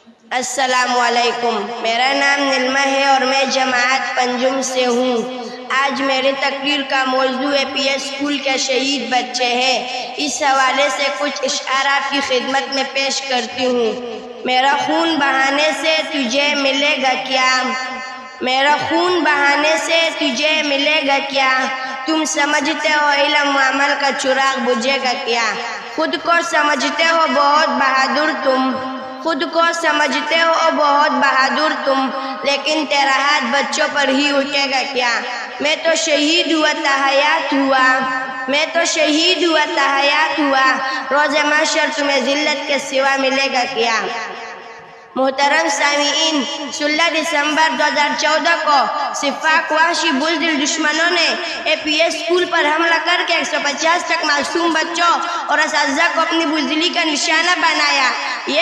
السلام علیکم، میرا نام نلما ہے اور میں جماعت پنجم سے ہوں۔ آج میرے تقریر کا موضوع پی ایس اسکول کے شہید بچے ہے۔ اس حوالے سے کچھ اشعار آپ کی خدمت میں پیش کرتی ہوں۔ میرا خون بہانے سے تجھے ملے گا کیا؟ میرا خون بہانے سے تجھے ملے گا کیا؟ تم سمجھتے ہو علم و عمل کا چراغ بجھے گا کیا؟ خود کو سمجھتے ہو بہت بہادر تم، خود کو سمجھتے ہو بہت بہادر تم، لیکن تیرا ہاتھ بچوں پر ہی اٹھے گا کیا؟ میں تو شہید ہوا تحیات ہوا، میں تو شہید ہوا تحیات ہوا، روز محشر تمہیں ذلت کے سوا ملے گا کیا؟ محترم سامعین، 16 دسمبر 2014 کو سفاق وحشی بزدل دشمنوں نے پی ایس اسکول پر حملہ کر کے 150 تک معصوم بچوں اور اساتذہ کو اپنی بزدلی کا نشانہ بنایا۔ یہ